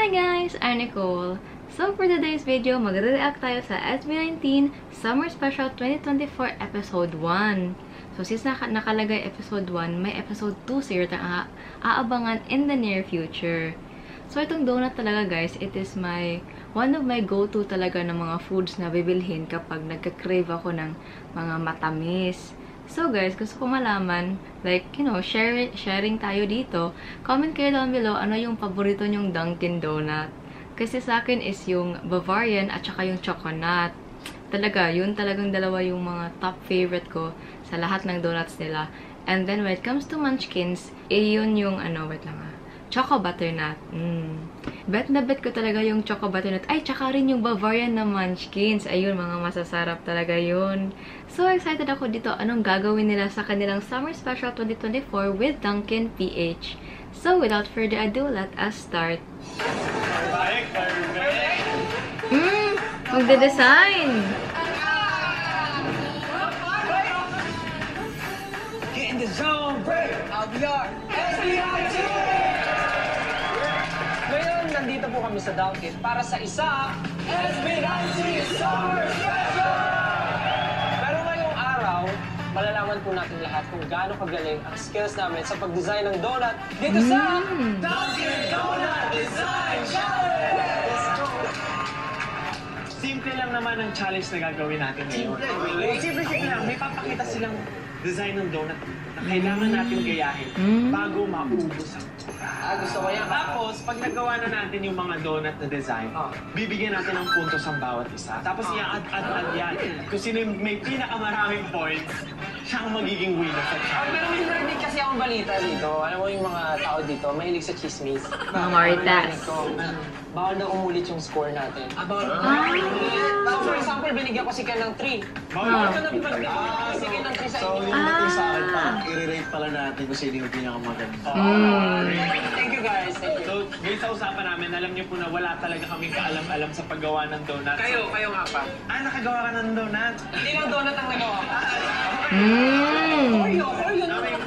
Hi guys! I'm Nicole. So for today's video, magre-react tayo sa SB19 Summer Special 2024 Episode 1. So since nakalagay Episode 1, may Episode 2 sir na aabangan in the near future. So itong donut talaga guys, it is one of my go-to talaga ng mga foods na bibilhin kapag nagka-crave ako ng mga matamis. So guys, gusto ko malaman, like, you know, sharing tayo dito. Comment kayo down below ano yung paborito nyong Dunkin' Donut. Kasi sa akin is yung Bavarian at saka yung Choconut. Talaga, yun talagang dalawa yung mga top favorite ko sa lahat ng donuts nila. And then when it comes to Munchkins, yun yung wait lang Choco Butternut. Bet na bet ko talaga yung Choco Butternut. Ay, tsaka rin yung Bavarian na Munchkins. Ayun, mga masasarap talaga yun. So excited ako dito. Anong gagawin nila sa kanilang Summer Special 2024 with Dunkin' PH. So without further ado, let us start. Magde-design! Get in the zone, break! We are SB19! Ngayon, nandito po kami sa Dunkin' para sa isa SB19 Summer Special! Pero ngayong araw, malalaman po natin lahat kung gaano kagaling ang skills namin sa pag-design ng donut dito sa Dunkin' Donut Design Challenge! Simple lang naman ang challenge na gagawin natin ngayon. Simple lang. May papakita silang design ng donut na kailangan natin gayahin bago maubos ang Gusto ko yan. Tapos, pag nagawa na natin yung mga donut na design, bibigyan natin ng puntos ang bawat isa. Tapos, i-add yan. Kung sino may pinakamaraming points, siya ang magiging winner sa challenge. Pero may narinig kasi akong balita dito. Alam mo yung mga tao dito, mahilig sa chismis. Mga Maritas. Bawal daw umulit yung score natin. So, for example, binigyan ko si Ken ng 3. Bawal ka na binigyan si Ken ng 3 sa So, inyo. yung dating sa akin, i-rate pala natin kung sino yung pinakamaganda. Thank you guys. Thank you. So, based sa usapan namin, alam niyo po na wala talaga kaming kaalam-alam sa paggawa ng donut. Kayo nga pa. Nakagawa ka ng donut. Hindi lang donut ang nagawa ko.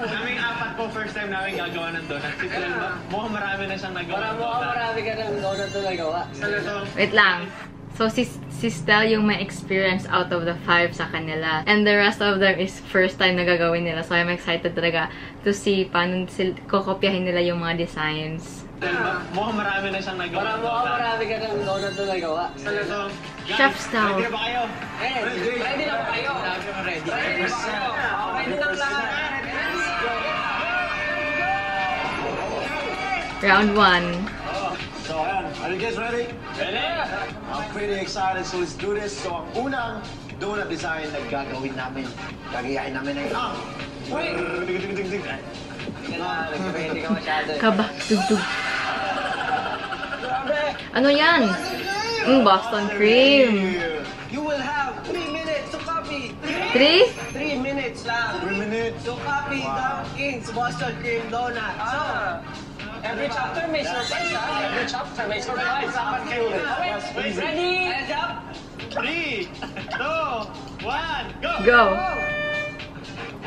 Naming apat po, first time namin gagawa ng donut. Si Tel ba? Mukhang marami na siyang nagawa ng donut. Marami ka ng donut na nagawa. Wait lang. So, si Stel yung may experience out of the 5 sa kanila. And the rest of them is first time na gagawin nila. So, I'm excited talaga to see paano kokopyahin nila yung mga designs. Tel ba? Mukhang marami na siyang nagawa ng donut. Marami ka ng donut na nagawa. Chef style. Ready na ba kayo? Ready na ba kayo? Ready na ba kayo? Ready na lahat. Round 1. So, ayan. Are you guys ready? Ready? I'm pretty excited, so let's do this. So, ang unang donut design na gagawin namin, gagayain namin ay Ready ka masyado. Kaba. Dugdug. Ano yan? Boston cream. You will have 3 minutes to copy. 3? 3 minutes lang. 3 minutes. To copy Dunkin's Boston Cream Donut. So, every chapter may surprise, ha? Every chapter may surprise. Okay, ready? Hands up. 3, 2, 1, go! Go.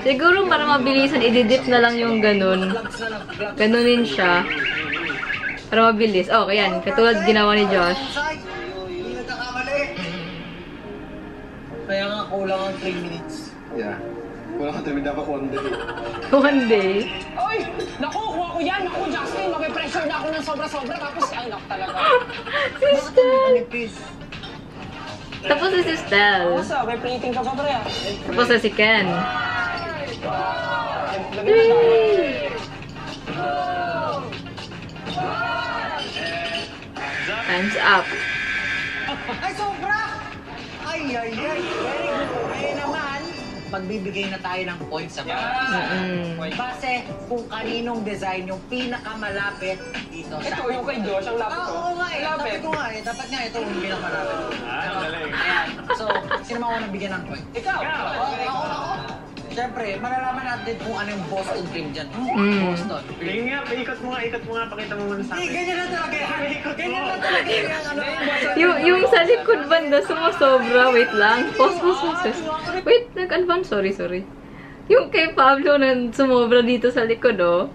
Siguro para mabilisan, i-dip na lang yung ganun. Ganunin siya. Para mabilis. Oh, yan. Katulad ginawa ni Josh. Hindi nagkakamali. Kaya nga kulang ang 3 minutes. Yeah. Wala ka tayo, dapat 1 day. One day. Oy! Naku, kuha ko yan! Naku, Justin! Mag-pressure na ako ng sobra-sobra. Tapos, ay, naku talaga. Si Stel. Tapos si Stel. Tapos, may plating ka pa, pre. Tapos si Ken. 3. Time's up. Ay, sobra! Ay. Very good. Ngayon naman, magbibigay na tayo ng points sa mga. Base kung kaninong design yung pinakamalapit dito. Ito, yung kay Josh, ang lapit ko. Oo nga eh. Lapit ko nga eh. Dapat nga ito yung pinakamalapit. Galing. Ayan. So, sino mo unang bigyan ng point? Ikaw! Ako. Siyempre, malalaman natin kung ano yung Boston cream dyan. Boston cream. Tingin nga, ikot mo nga, pakita mo muna sa akin. Ganyan na talaga yan. Ganyan na talaga yan. Yung sa likod banda, sumasobra. Wait lang. Pause. Wait, nag-advance. Sorry. Yung kay Pablo na sumobra dito sa likod, oh.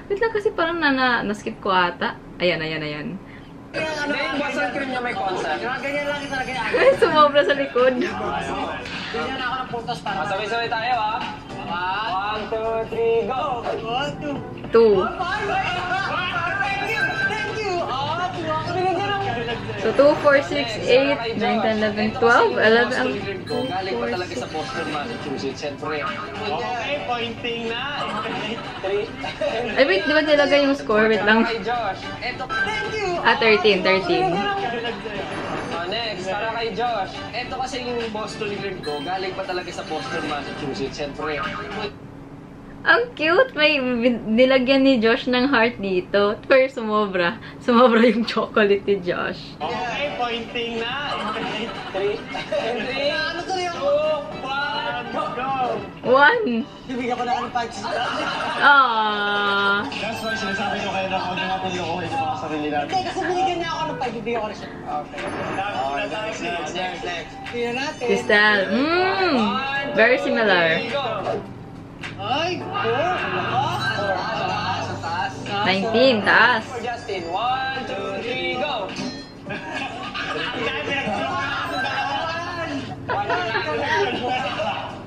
Wait lang kasi parang na-skip ko ata. Ayan, ayan, ayan. Hindi, yung Boston cream niya may concept. Ganyan lang kita lagay. Ay, sumobra sa likod. Ganyan ako ng puntos para. Sabay-sabay tayo, ha? 1, 2, 3, go! 2. Thank you! So, 2, 4, 6, 8, 9, 10, 11, 12. 11 ang... Galing pa talaga sa Boston, Massachusetts. Siyempre. Okay, pointing na. 3. Ay, wait, di ba nilagay yung score? Wait lang. Kay Josh. Eto. Ah, 13, 13. Next, para kay Josh. Ito kasi yung Boston cream ko. Galing pa talaga sa Boston, Massachusetts. Siyempre. Ang cute! May nilagyan ni Josh ng heart dito. Pero sumobra. Sumobra yung chocolate ni Josh. Okay, pointing na. 3. 3. Ano to yung? 2, 1, go! 1. Bibigyan ko na ka ng 5. Aww. That's why sinasabi ko kayo na huwag na natin lookin yung mga sarili natin. Hindi, kasi binigyan niya ako ng 5. Bibigyan ko na siya. Okay, next. Tingnan natin. Crystal. Very similar. Ay! 19, taas. For Justin. 1, 2, 3, go!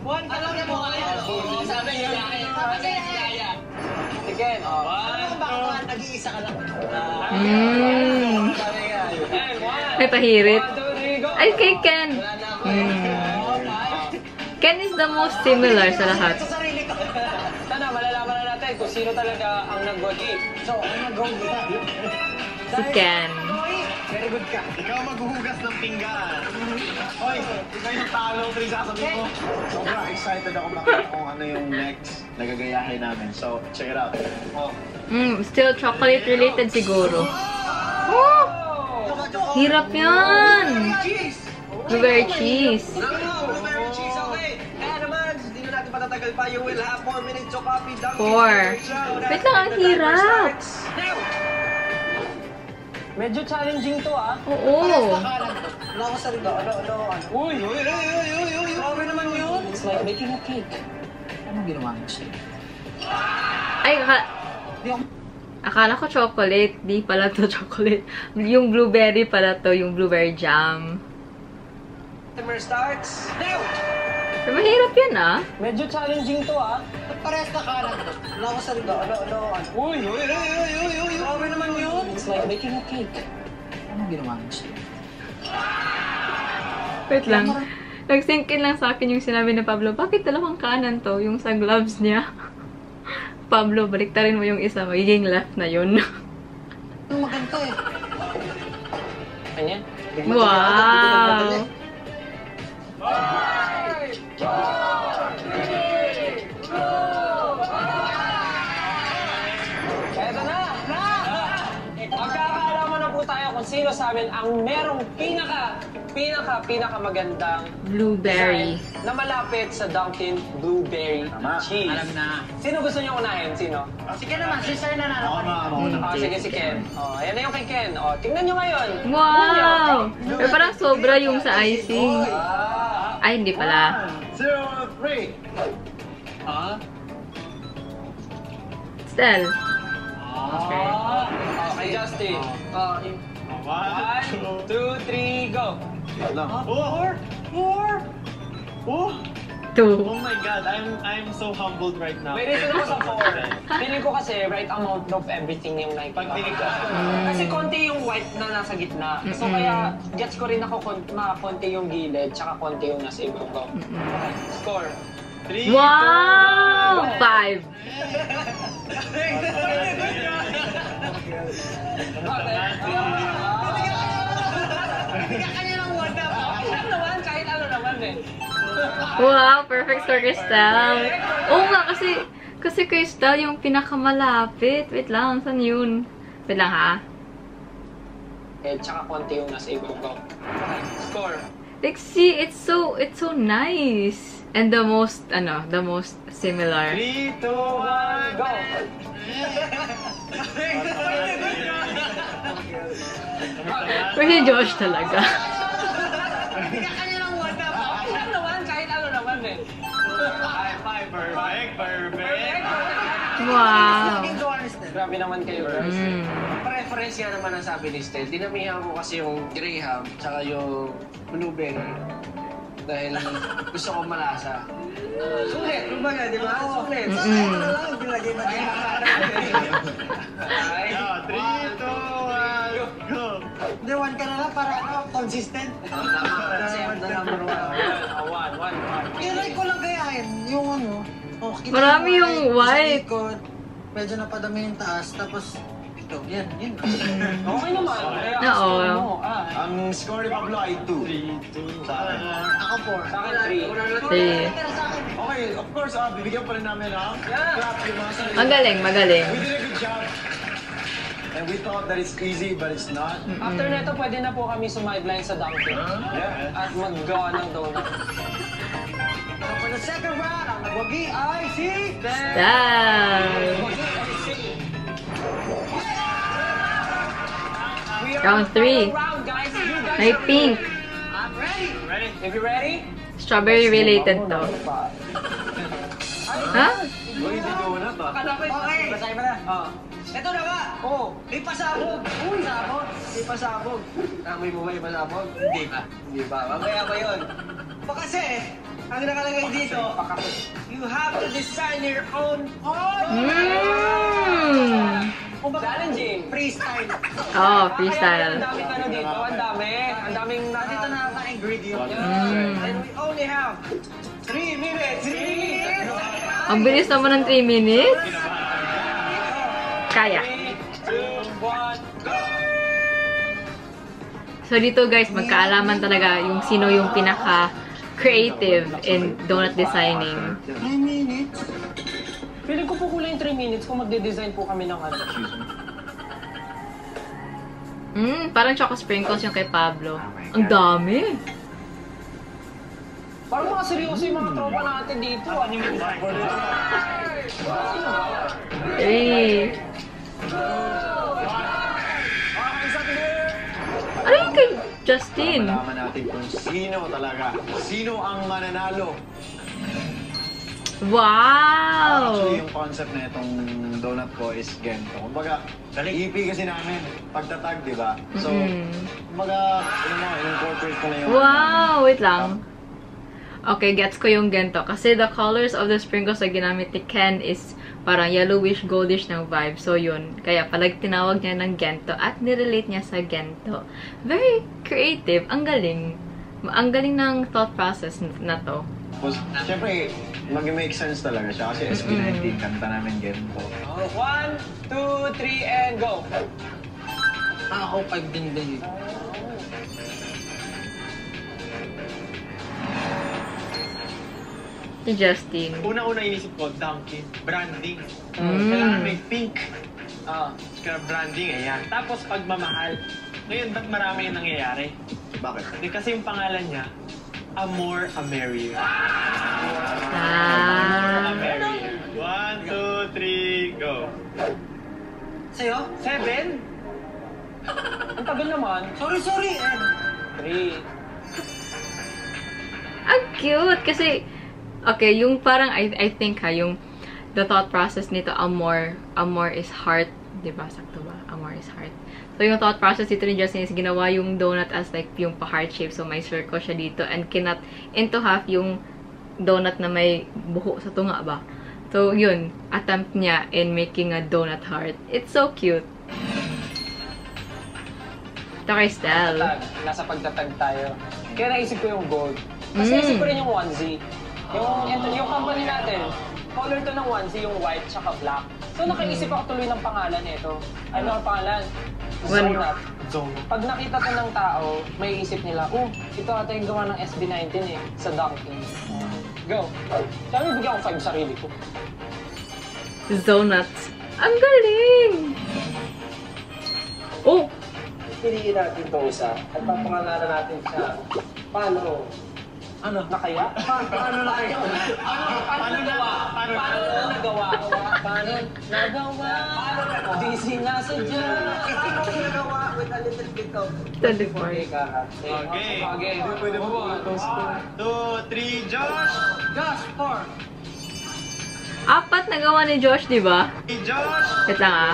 One, alam niya mo kayo. Sabi niya, si Ken. Ano ba ako? Nag-iisa ka lang. Sabi niya. And 1. Ay, pahirit. 1, 2, 3, go! Ay, kay Ken. Ken is the most similar sa lahat. Sa sarili ko. Sana, malalaman na natin kung sino talaga ang nag-gogi. So, ano go kita? Si Ken. Very good ka. Ikaw maghuhugas ng pinggan. Hoy, ikaw yung talo, please sasabihin ko. Sobrang excited ako makita kung ano yung next na gagayahin namin. So, check it out. Still chocolate related siguro. Oh! Hirap yan! Blueberry cheese. Blueberry cheese, okay. Kaya naman, hindi na natin patatagal pa. You will have 4 minutes to copy the 4. Wait lang, ang hirap. Medyo challenging to, ah. Oo. Wala ko sa rigo. Ano? Uy! Grabe naman yun. It's like making a cake. Ano ginawa mo siya? Ay, akala ko chocolate. Di pala to chocolate. Yung blueberry pala to, yung blueberry jam. Timer starts. Now! Pero mahirap yan, ah. Medyo challenging to, ah. Parehas na kanan. Wala ko sa rigo. Ano? Uy! Grabe naman yun. It's like making a cake. Ano ginawa mo siya? Wait lang. Nag-sync in lang sa akin yung sinabi ni Pablo, bakit dalawang kanan to? Yung sa gloves niya. Pablo, baliktarin mo yung isa. Magiging left na yun. Ano maganda eh. Kanya? Wow! Eto na! Magkakaalaman na po tayo kung sino sa amin ang merong pinaka magandang Blueberry. design na malapit sa Dunkin' Blueberry Cheese. Alam na. Sino gusto niyo unahin? Sino? Sige naman, si Sir nanalo ka. Sige si Ken. Ayan na yung kay Ken. Tingnan niyo ngayon. Wow! Pero parang sobra yung sa icing. Ay, hindi pala. 1, 0, 3. Stel. Okay, Justin. 1, 2, 3, go! Oh 2. my God, I'm so humbled right now. May reason ako sa 4. Feeling ko kasi right amount of everything yung Pagdinig ko. Kasi konti yung white na nasa gitna. So kaya gets ko rin ako konti yung gilid, tsaka konti yung nasa ibang ko. Score. 3, Wow! 5. Kahit ano naman eh. Wow! Perfect score, Crystal. Oo nga, kasi Crystal yung pinakamalapit. Wait lang, saan yun? Wait lang, ha? Tsaka konti yung nasa ibang ko. Score. Like, see, it's so nice. And the most similar. 3, 2, 1, go! Pero si Josh talaga. Kahit ano naman eh. Perfect. Wow. Grabe naman kayo, girls. Mm. Parehas difference nga naman ang sabi ni Stel. Dinamihan ko kasi yung Graham tsaka yung blueberry. Dahil gusto ko malasa. Sulit! Kumbaga, di ba? Sulit! Bilagay ba tayo? 3, 2, 1, go! Hindi, 1 ka na lang para consistent. Number 1. 1. Kinay ko lang kayain yung ano. Kita Marami mo, yung white. sa likod, medyo napadami yung taas, tapos ito, yan. Okay naman. Kaya Oo. gusto mo. Ang score ni Pablo ay 2. 3, 2, Sa akin. Ako 4. Sa akin, 3. Three. Okay, of course, bibigyan pa rin namin ng clap yung mga sarili. Magaling, magaling. We did a good job. And we thought that it's easy, but it's not. After nito, pwede na po kami sumideline sa Dunkin. Yeah. At maggawa ng donut. So for the second round, ang nagwagi ay si... Style. We are Round on the 3. final round, guys. You guys May are pink. I'm ready. Ready? If you're ready, Strawberry related to. Ha? Uy, hindi donut ah. Okay, basahin mo na. Ito na nga. Oh, May pasabog. Uy, sabog. may pasabog. Amoy mo ba yung pasabog? Hindi pa. Hindi pa. Mamaya pa yun. Pa kasi, ang nakalagay dito, you have to design your own Challenging. freestyle. Oh, Kaya freestyle. ang daming ano dito. Ang dami. Ang daming Nandito na ang ingredient. And we only have 3 minutes. 3 minutes. Ang bilis naman ng 3 minutes. Kaya. 3, 2, 1, go! So dito guys, magkaalaman talaga yung sino yung pinaka-creative in donut designing. 9 minutes. Feeling ko po kulang yung 3 minutes kung magde-design po kami ng ano. Parang choco sprinkles yung kay Pablo. Ang dami. Parang mga seryoso yung mga tropa natin dito. Ano yung 3. Ano yung kay Justin? Malaman natin kung sino talaga. Sino ang mananalo. Wow! Actually, yung concept na itong donut ko is ganito. Kumbaga, EP kasi namin, pagtatag, di ba? So, kumbaga, in-incorporate ko na yung... Wow! Wait lang. Okay, gets ko yung gento. Kasi the colors of the sprinkles na ginamit ni Ken is parang yellowish, goldish ng vibe. So, yun. Kaya palag tinawag niya ng gento at nirelate niya sa gento. Very creative. Ang galing. Ang galing ng thought process na to. Tapos, syempre, mag-make sense talaga siya. Kasi SB19, kanta namin ganito. 1, 2, 3, and go! Ako 5 din din. Si Justin. Una-una inisip ko, Dunkin. Branding. Kailangan may pink. Kaya branding, ayan. Tapos pagmamahal. Ngayon, ba't marami yung nangyayari? Bakit? Kasi yung pangalan niya, A More, A Merrier. Ah. A Merrier. 1, 2, 3, go. Sa'yo? 7? Ang tagal naman. Sorry. 3. Ang cute! Kasi, okay, yung parang, I think yung the thought process nito, amor is heart. Diba? Sakto ba? Amor is heart. So, yung thought process dito ni Justin is ginawa yung donut as like yung pa-heart shape. So, may circle siya dito. And kinat into half yung donut na may buho sa tunga ba? So, yun. Attempt niya in making a donut heart. It's so cute. Ito kay Stel. Nasa pagtatag tayo. Kaya naisip ko yung gold. Tapos naisip ko rin yung onesie. Yung company natin, color to ng onesie, yung white tsaka black. So nakaisip ako tuloy ng pangalan nito. Ano ang pangalan? Zonut. Pag nakita to ng tao, may isip nila, ito ata yung gawa ng SB19 sa Dunkin. Go. Sabi bigyan ko 5 sarili ko. Zonuts. Ang galing! Oh! Piliin natin ito isa at papangalanan natin siya. Paano? Ano? Nakaya? Paano nakaya? Paano nagawa? Paano nagawa? Di sinasadya. Paano nagawa with a little bit of 24. Okay. Pwede mo 1, 2, 3, Josh! Josh, 4. 4 nagawa ni Josh, di ba? Hey, Josh! Wait lang ah.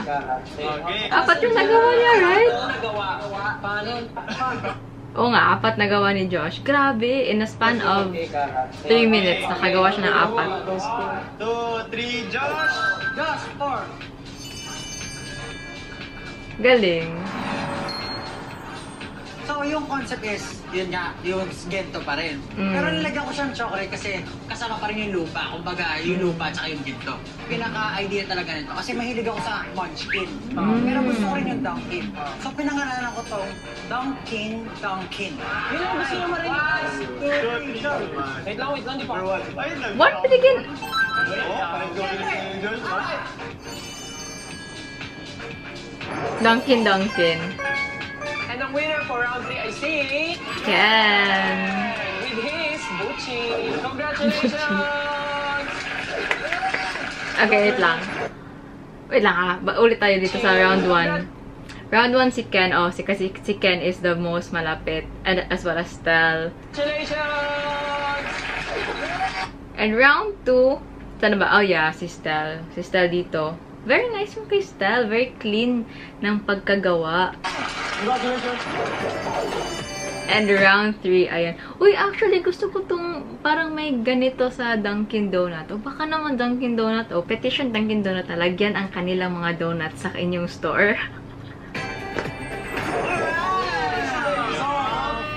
Okay. 4 yung nagawa niya, right? Paano? Oo nga, 4 nagawa ni Josh. Grabe, in a span of 3 minutes, nakagawa siya ng 2, 3, Josh! Just 4. 4. Galing. So, yung concept is, yun nga, yung gento pa rin. Pero nilagyan ko siyang chocolate kasi kasama pa rin yung lupa. Kumbaga, yung lupa at saka yung gento. Pinaka-idea talaga nito. Kasi mahilig ako sa munchkin. Pero gusto ko rin yung Dunkin. So, pinangalanan ko tong Dunkin. Yun ang gusto niya marinig. Wait lang, di pa. What? Pinigin? Dunkin. And ang winner for round 3 I see... Ken. With his Buchi. Congratulations! Okay, wait lang. Wait lang ah. Ulit tayo dito sa round 1. Round 1 si Ken. Oh, kasi si Ken is the most malapit. And as well as Stel. Congratulations! And round 2, saan ba? Oh yeah, si Stel. Si Stel dito. Very nice yung kay Stel. Very clean ng pagkagawa. And round 3, ayan. Uy, actually, gusto ko tong parang may ganito sa Dunkin' Donut. O baka naman Dunkin' Donut. O, petition Dunkin' Donut na lagyan ang kanilang mga donuts sa inyong store.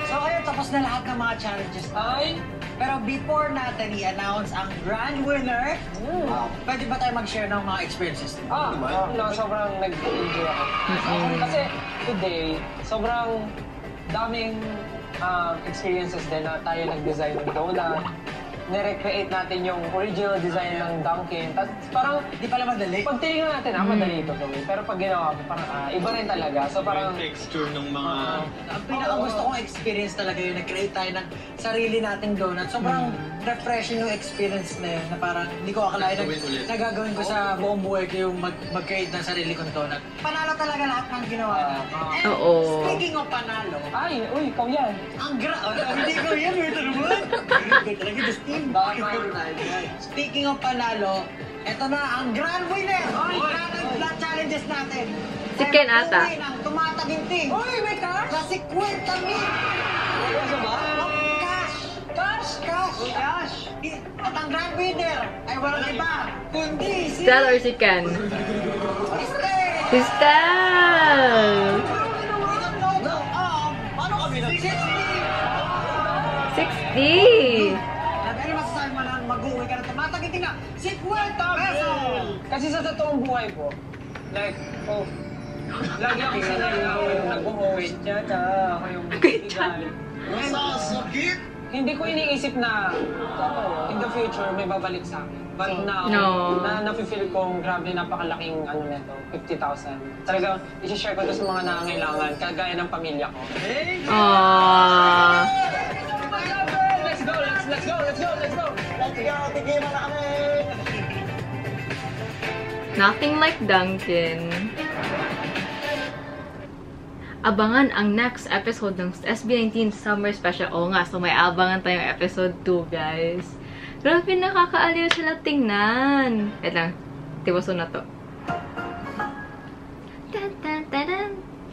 So, ayun, tapos na lahat ng mga challenges. Ay! Pero before natin i-announce ang grand winner, pwede ba tayo mag-share ng mga experiences? Sobrang nag-enjoy ako. Kasi today, sobrang daming experiences din na tayo nag-design ng donut. Nirecreate natin yung original design ng Dunkin'. Tapos parang, Di pala madali. pag tinignan natin, madali ito gawin. Pero pag ginawa ko, parang iba rin talaga. So parang, Yung texture ng mga... Ang pinaka-gusto kong experience talaga yun, nag-create tayo ng sarili nating donut. Sobrang refreshing yung experience na yun, na parang hindi ko akalain na gagawin ko sa buong buhay ko yung mag-create ng sarili kong donut. Panalo talaga lahat ng ginawa natin. And Oo. speaking of panalo, ay, uy, ikaw yan. ang hindi ko yan, ito naman. Hindi talaga, just team. Speaking of panalo, eto na ang grand winner! Grand challenges natin. Si Ken ata. Ang tumataginting. Uy, may cash? Na 50 mil. Ano ba? Cash. At ang grand winner ay walang iba, kundi si... Stel or si Ken? Si Stel! Paano kami nag 60? 60! Ano masasabi mo na mag-uwi ka na tumataginting na 50 pesos? Kasi sa totoong buhay ko, like, lagi ako sanay na ako yung nag-host, ako yung bigay. Masasakit? Hindi ko iniisip na in the future may babalik sa akin. But now, No. nafe-feel kong grabe napakalaking ano nito, 50,000. Talagang i-share ko to sa mga nangangailangan, kagaya ng pamilya ko. Aww. Let's go! Tigiman na kami! Nothing like Dunkin'. Abangan ang next episode ng SB19 Summer Special. Oo nga, so may abangan tayong episode 2, guys. Grabe, nakakaaliw sila tingnan. Wait lang, tiwaso na to.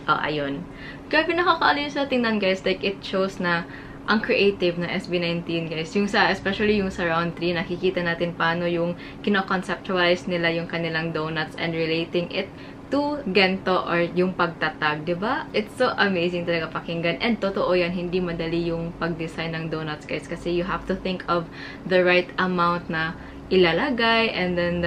Oh, ayun. Grabe, nakakaaliw sila tingnan, guys. Like, it shows na ang creative na SB19, guys. Yung sa, especially yung sa round 3, nakikita natin paano yung kino-conceptualize nila yung kanilang donuts and relating it to gento or yung pagtatag, diba? It's so amazing talaga pakinggan. And totoo yan, hindi madali yung pag-design ng donuts, guys. Kasi you have to think of the right amount na ilalagay, and then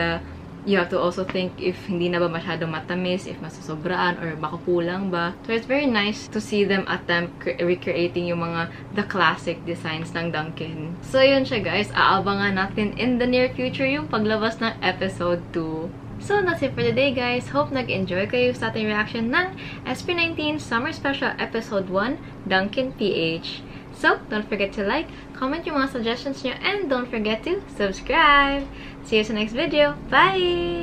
you have to also think if hindi na ba masyado matamis, if masusobraan, or baka kulang ba. So it's very nice to see them attempt recreating yung mga the classic designs ng Dunkin'. So yun siya, guys. Aabangan natin in the near future yung paglabas ng episode 2. So, that's it for today, guys. Hope nag-enjoy kayo sa ating reaction ng SB19 Summer Special Episode 1, Dunkin' PH. So, don't forget to like, comment yung mga suggestions nyo, and don't forget to subscribe. See you sa next video. Bye!